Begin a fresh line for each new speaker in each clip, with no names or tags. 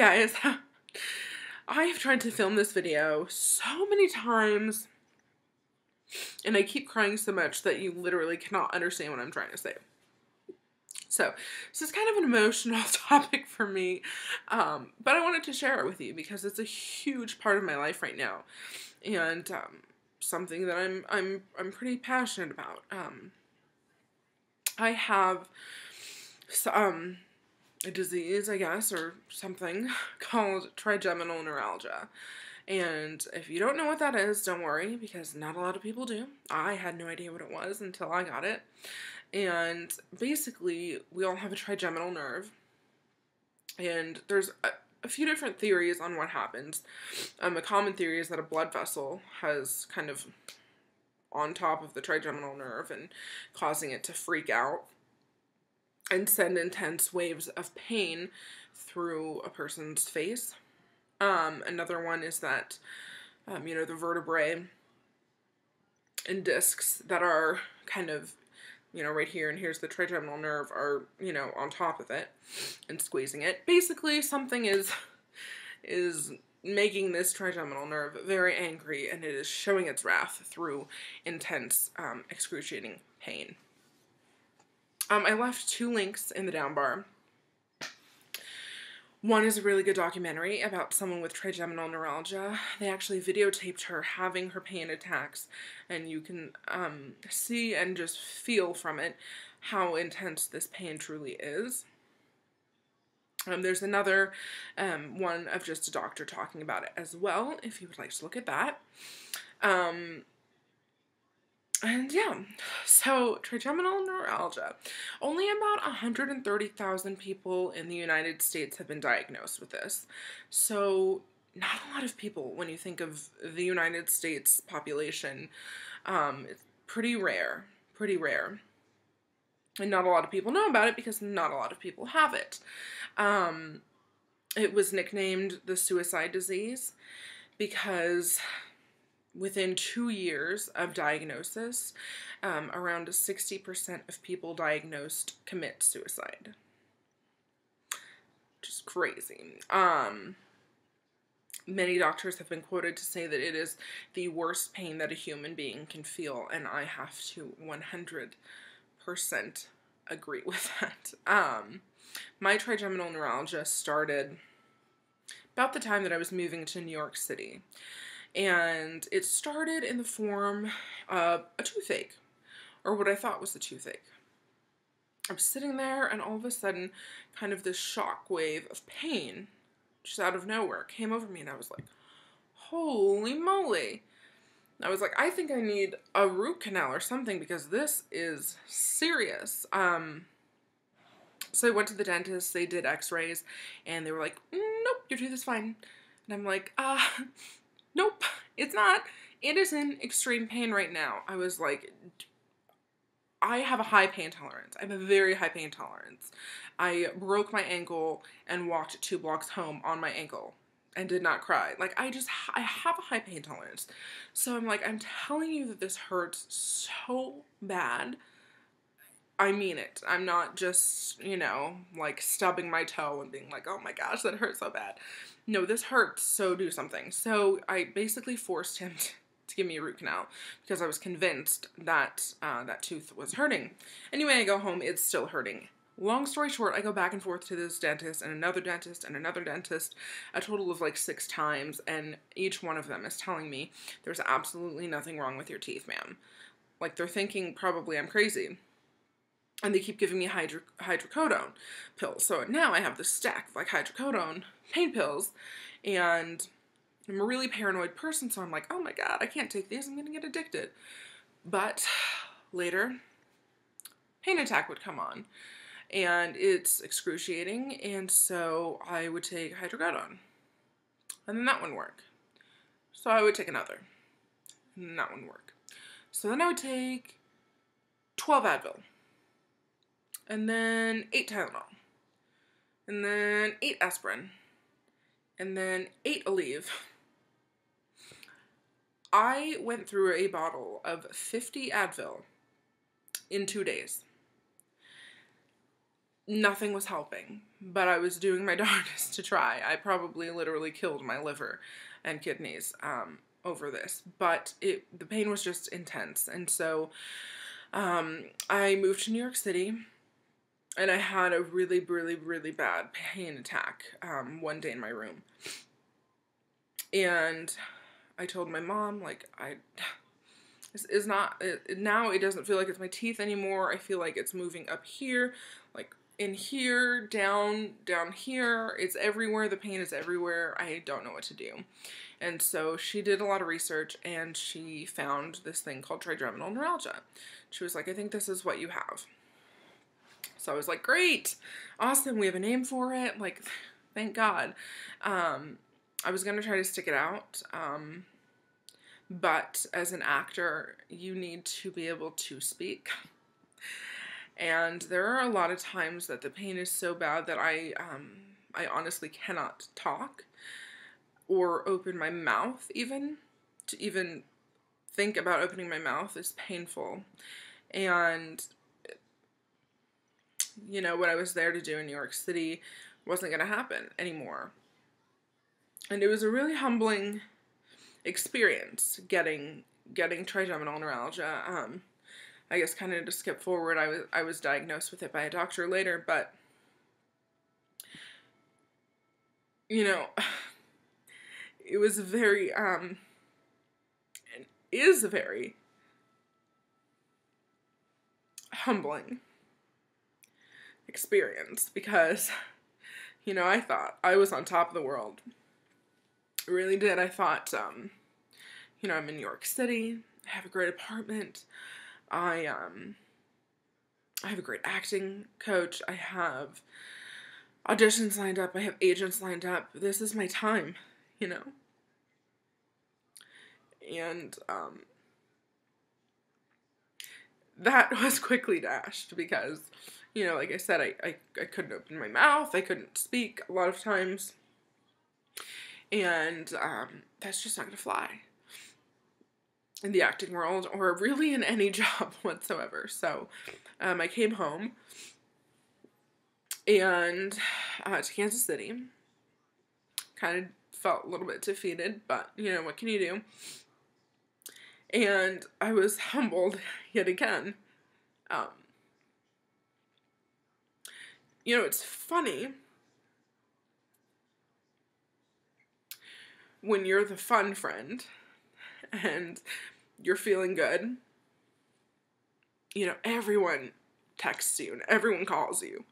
guys. I have tried to film this video so many times, and I keep crying so much that you literally cannot understand what I'm trying to say. So, this is kind of an emotional topic for me, but I wanted to share it with you because it's a huge part of my life right now, and something that I'm pretty passionate about. I have a disease, I guess, or something called trigeminal neuralgia. And if you don't know what that is, don't worry, because not a lot of people do. I had no idea what it was until I got it. And basically, we all have a trigeminal nerve. And there's a few different theories on what happens. A common theory is that a blood vessel has kind of on top of the trigeminal nerve and causing it to freak out and send intense waves of pain through a person's face. Another one is that, the vertebrae and discs that are kind of, right here, and here's the trigeminal nerve, are, on top of it and squeezing it. Basically, something is making this trigeminal nerve very angry, and it is showing its wrath through intense, excruciating pain. I left 2 links in the down bar. One is a really good documentary about someone with trigeminal neuralgia. They actually videotaped her having her pain attacks, and you can see and just feel from it how intense this pain truly is. There's another one of just a doctor talking about it as well, if you would like to look at that. And yeah, so trigeminal neuralgia. Only about 130,000 people in the United States have been diagnosed with this. So not a lot of people when you think of the United States population. It's pretty rare. And not a lot of people know about it because not a lot of people have it. It was nicknamed the suicide disease because within 2 years of diagnosis, around 60% of people diagnosed commit suicide. Which is crazy. Many doctors have been quoted to say that it is the worst pain that a human being can feel, and I have to 100% agree with that. My trigeminal neuralgia started about the time that I was moving to New York City. And it started in the form of a toothache, or what I thought was a toothache. I was sitting there, and all of a sudden, kind of this shock wave of pain, just out of nowhere, came over me, and I was like, holy moly. And I was like, I think I need a root canal or something, because this is serious. So I went to the dentist, they did x-rays, and they were like, nope, your tooth is fine. And I'm like, nope, it's not. It is in extreme pain right now. I was like, I have a high pain tolerance. I have a very high pain tolerance. I broke my ankle and walked 2 blocks home on my ankle and did not cry. Like, I have a high pain tolerance. So I'm like, I'm telling you that this hurts so bad. I mean it. I'm not just, like stubbing my toe and being like, oh my gosh, that hurts so bad. No, this hurts, so do something. So I basically forced him to give me a root canal because I was convinced that that tooth was hurting. Anyway, I go home, it's still hurting. Long story short, I go back and forth to this dentist and another dentist and another dentist, a total of like 6 times, and each one of them is telling me there's absolutely nothing wrong with your teeth, ma'am. Like, they're thinking probably I'm crazy. And they keep giving me hydrocodone pills. So now I have this stack of like hydrocodone pain pills, and I'm a really paranoid person, so I'm like, oh my god, I can't take these, I'm gonna get addicted. But later, pain attack would come on, and it's excruciating, and so I would take hydrocodone, and then that wouldn't work. So I would take another, and that wouldn't work. So then I would take 12 Advil. And then 8 Tylenol, and then 8 aspirin, and then 8 Aleve. I went through a bottle of 50 Advil in 2 days. nothing was helping, but I was doing my darndest to try. I probably literally killed my liver and kidneys over this, but the pain was just intense. And so I moved to New York City, and I had a really, really, really bad pain attack one day in my room. And I told my mom, like, this is not, now it doesn't feel like it's my teeth anymore. I feel like it's moving up here, like in here, down here. It's everywhere. The pain is everywhere. I don't know what to do. And so she did a lot of research, and she found this thing called trigeminal neuralgia. She was like, I think this is what you have. So I was like, great, awesome, we have a name for it, like, thank God. I was going to try to stick it out, but as an actor, you need to be able to speak. And there are a lot of times that the pain is so bad that I honestly cannot talk or open my mouth even. To even think about opening my mouth is painful. And you know, what I was there to do in New York City wasn't going to happen anymore. And it was a really humbling experience getting trigeminal neuralgia. I guess kind of to skip forward, I was diagnosed with it by a doctor later, but you know, it was very and is a very humbling experience, because, you know, I thought I was on top of the world. I really did. I thought, you know, I'm in New York City. I have a great apartment. I have a great acting coach. I have auditions lined up. I have agents lined up. This is my time, you know. And that was quickly dashed because, you know, like I said, I couldn't open my mouth, I couldn't speak a lot of times, and that's just not going to fly in the acting world, or really in any job whatsoever. So I came home and to Kansas City, kind of felt a little bit defeated, but, you know, what can you do? And I was humbled yet again. You know, it's funny when you're the fun friend and you're feeling good. You know, everyone texts you and everyone calls you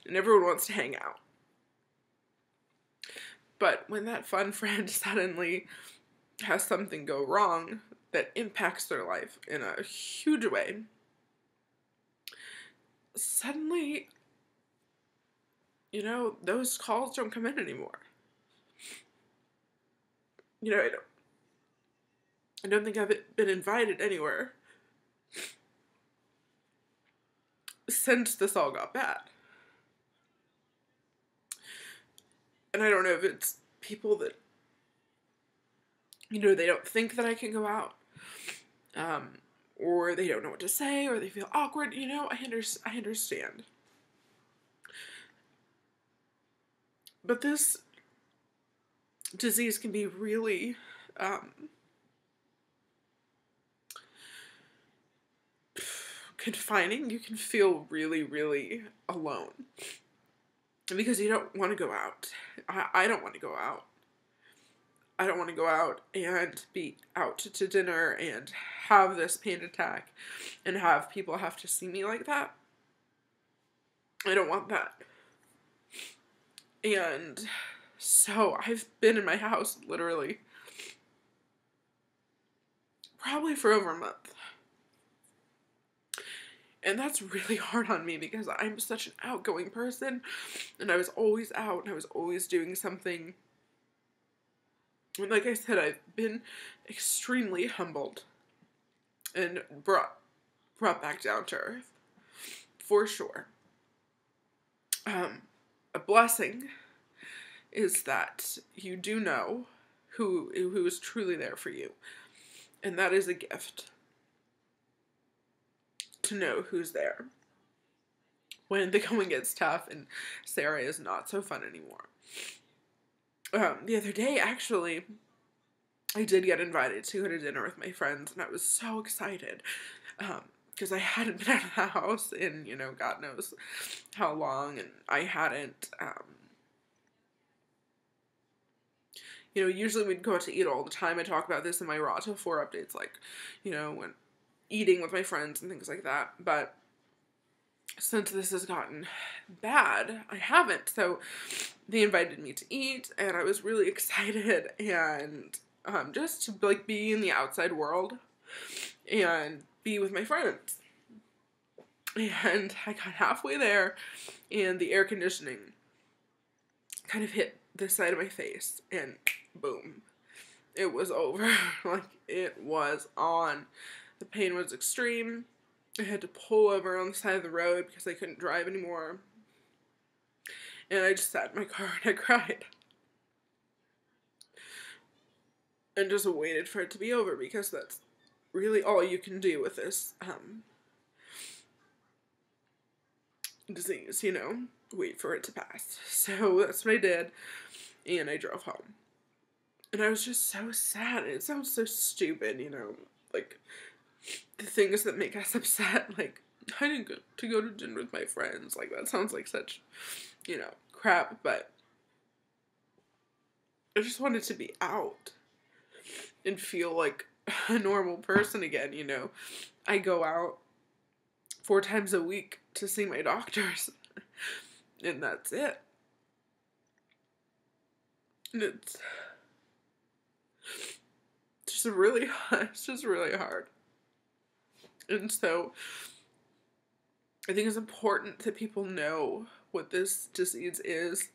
and everyone wants to hang out. But when that fun friend suddenly has something go wrong that impacts their life in a huge way, suddenly, you know, those calls don't come in anymore. You know, I don't think I've been invited anywhere since this all got bad. And I don't know if it's people that, you know, they don't think that I can go out, or they don't know what to say, or they feel awkward. You know, I understand. But this disease can be really confining. You can feel really, really alone because you don't want to go out. I don't want to go out. I don't want to go out and be out to dinner and have this pain attack and have people have to see me like that. I don't want that. And so I've been in my house literally probably for over a month. And that's really hard on me because I'm such an outgoing person, and I was always out and I was always doing something. And like I said, I've been extremely humbled and brought back down to earth, for sure. A blessing is that you do know who is truly there for you, and that is a gift, to know who's there when the going gets tough and Sarah is not so fun anymore. The other day, actually, I did get invited to go to dinner with my friends, and I was so excited, because I hadn't been out of the house in, God knows how long, and I hadn't, usually we'd go out to eat all the time. I talk about this in my Raw Till 4 updates, like, when eating with my friends and things like that, but since this has gotten bad, I haven't. So they invited me to eat, and I was really excited, and just to like be in the outside world and be with my friends. And I got halfway there, and the air conditioning kind of hit this side of my face, and boom, it was over. Like, it was on. The pain was extreme. I had to pull over on the side of the road because I couldn't drive anymore. And I just sat in my car and I cried. And just waited for it to be over, because that's really all you can do with this disease, wait for it to pass. So that's what I did, and I drove home. And I was just so sad. It sounds so stupid, like the things that make us upset, like, I didn't get to go to dinner with my friends, like, that sounds like such, crap, but I just wanted to be out and feel like a normal person again, I go out 4 times a week to see my doctors, and that's it. And it's just really hard. And so I think it's important that people know what this disease is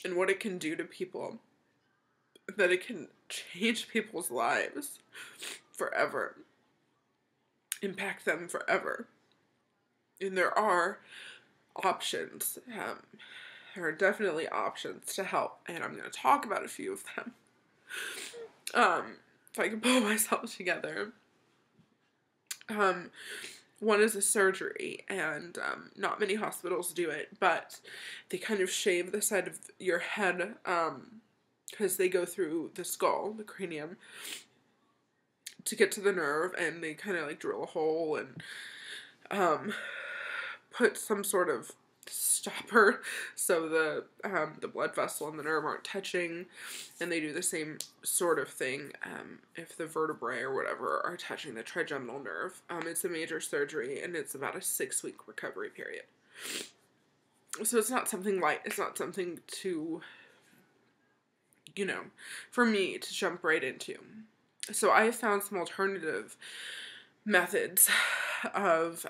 and what it can do to people, that it can change people's lives forever, impact them forever. And there are options. There are definitely options to help, and I'm going to talk about a few of them. If I can pull myself together. One is a surgery, and not many hospitals do it, but they kind of shave the side of your head, because they go through the skull, the cranium, to get to the nerve, and they kind of like drill a hole and put some sort of stopper so the blood vessel and the nerve aren't touching, and they do the same sort of thing if the vertebrae or whatever are touching the trigeminal nerve. It's a major surgery, and it's about a 6-week recovery period. So it's not something light. It's not something to, for me to jump right into. So I have found some alternative methods of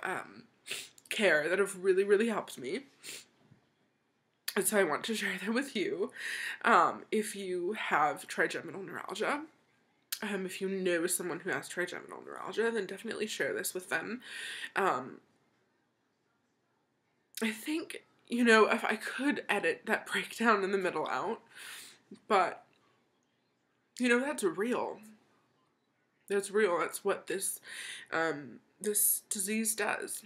care that have really, really helped me. And so I want to share them with you. If you have trigeminal neuralgia, if you know someone who has trigeminal neuralgia, then definitely share this with them. I think, if I could edit that breakdown in the middle out, but, that's real. That's real. That's what this disease does.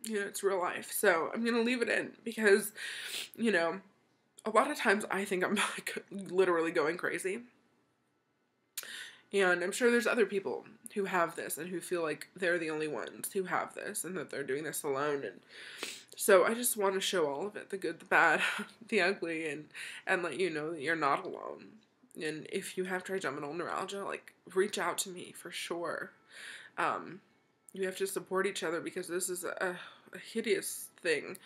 It's real life. So I'm going to leave it in because, a lot of times I think I'm like literally going crazy. And I'm sure there's other people who have this and who feel like they're the only ones who have this and that they're doing this alone. And so I just want to show all of it, the good, the bad, the ugly, and let you know that you're not alone. And if you have trigeminal neuralgia, like, reach out to me for sure. We have to support each other because this is a hideous thing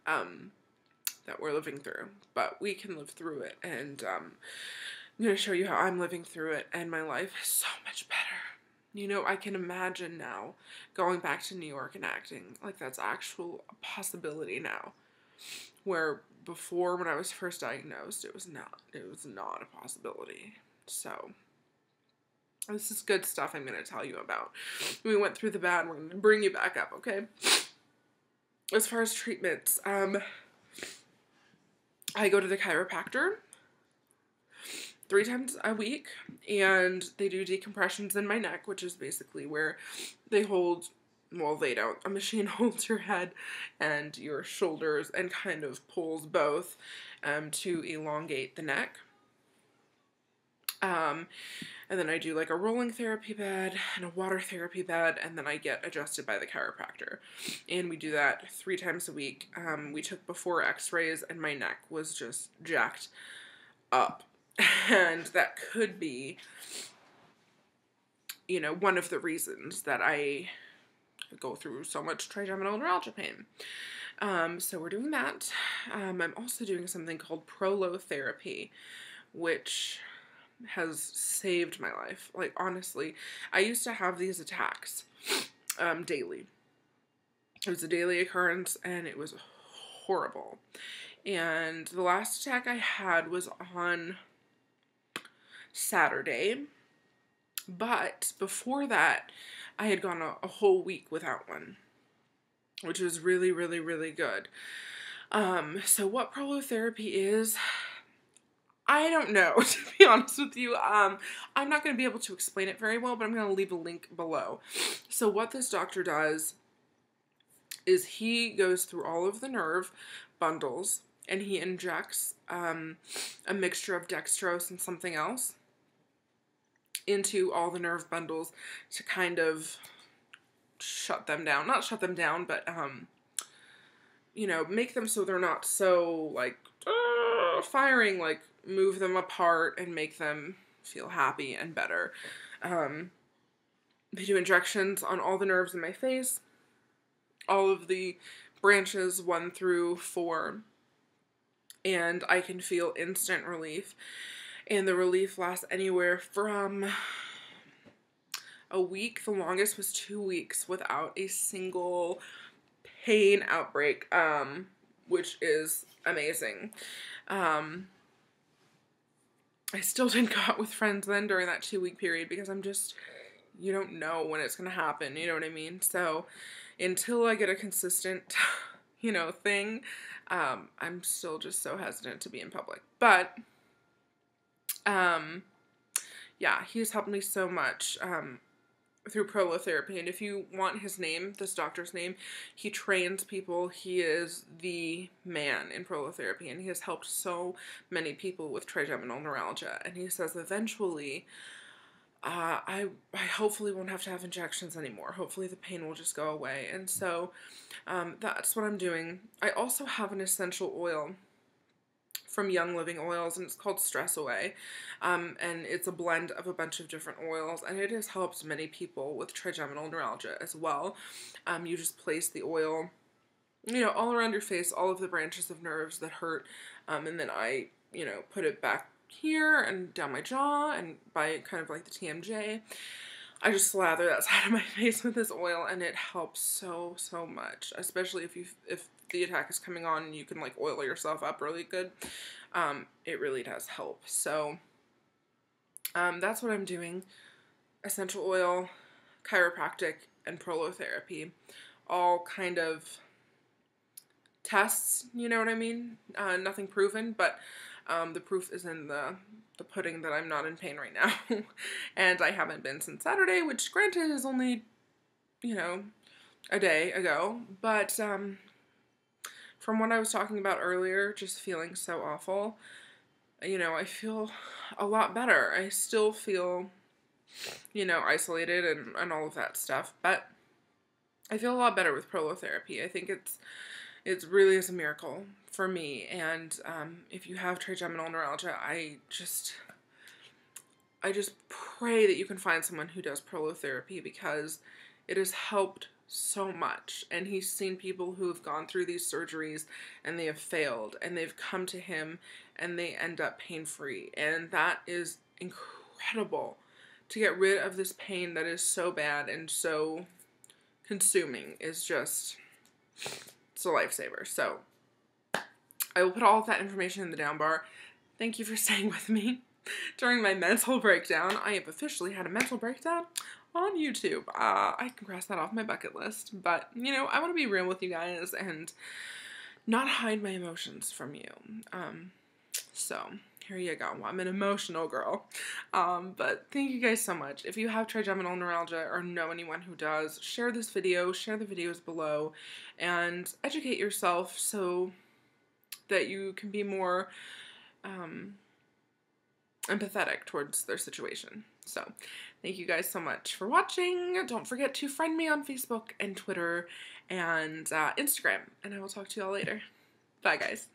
that we're living through. But we can live through it, and I'm going to show you how I'm living through it, and my life is so much better. I can imagine now going back to New York and acting. Like, that's actual possibility now. Where before, when I was first diagnosed, it was not a possibility. So this is good stuff I'm going to tell you about. We went through the bad, we're going to bring you back up, okay? As far as treatments, I go to the chiropractor 3 times a week, and they do decompressions in my neck, which is basically where they hold well, they don't. A machine holds your head and your shoulders and kind of pulls both to elongate the neck. And then I do like a rolling therapy bed and a water therapy bed, and then I get adjusted by the chiropractor. And we do that 3 times a week. We took before x-rays and my neck was just jacked up. And that could be, you know, one of the reasons that I go through so much trigeminal neuralgia pain. So we're doing that. I'm also doing something called prolotherapy, which has saved my life. Like, honestly, I used to have these attacks daily. It was a daily occurrence, and it was horrible. And the last attack I had was on Saturday, but before that, I had gone a whole week without one, which was really, really, really good. So what prolotherapy is, I don't know, to be honest with you. I'm not going to be able to explain it very well, but I'm going to leave a link below. So what this doctor does is he goes through all of the nerve bundles and he injects a mixture of dextrose and something else into all the nerve bundles to kind of shut them down. Not shut them down, but, you know, make them so they're not so, like, firing, like, move them apart and make them feel happy and better. They do injections on all the nerves in my face, all of the branches 1 through 4, and I can feel instant relief. And the relief lasts anywhere from a week. The longest was 2 weeks without a single pain outbreak, which is amazing. I still didn't go out with friends then during that 2-week period because I'm just, you don't know when it's going to happen, you know what I mean? So until I get a consistent, you know, thing, I'm still just so hesitant to be in public. But, yeah, he's helped me so much, through prolotherapy. And if you want his name, this doctor's name, he trains people. He is the man in prolotherapy, and he has helped so many people with trigeminal neuralgia. And he says eventually, I hopefully won't have to have injections anymore. Hopefully the pain will just go away. And so that's what I'm doing. I also have an essential oil from Young Living Oils, and it's called Stress Away, and it's a blend of a bunch of different oils, and it has helped many people with trigeminal neuralgia as well. You just place the oil, you know, all around your face, all of the branches of nerves that hurt, and then I, you know, put it back here and down my jaw and by kind of like the TMJ. I just slather that side of my face with this oil, and it helps so, so much, especially if the attack is coming on and you can like oil yourself up really good. It really does help. So that's what I'm doing. Essential oil, chiropractic, and prolotherapy. All kind of tests, you know what I mean? Nothing proven, but the proof is in the pudding that I'm not in pain right now. And I haven't been since Saturday, which granted is only, you know, a day ago. But from what I was talking about earlier, just feeling so awful, you know, I feel a lot better. I still feel, you know, isolated and all of that stuff, but I feel a lot better with prolotherapy. I think it really is a miracle for me. And if you have trigeminal neuralgia, I just pray that you can find someone who does prolotherapy, because it has helped so much. And he's seen people who have gone through these surgeries and they have failed, and they've come to him and they end up pain-free. And that is incredible, to get rid of this pain that is so bad and so consuming is just, it's a lifesaver. So I will put all of that information in the down bar. Thank you for staying with me during my mental breakdown. I have officially had a mental breakdown on YouTube. I can cross that off my bucket list, but, you know, I want to be real with you guys and not hide my emotions from you. So, Here you go. I'm an emotional girl. But thank you guys so much. If you have trigeminal neuralgia or know anyone who does, share this video, share the videos below, and educate yourself so that you can be more empathetic towards their situation. So, thank you guys so much for watching. Don't forget to friend me on Facebook and Twitter and Instagram, and I will talk to you all later. Bye, guys.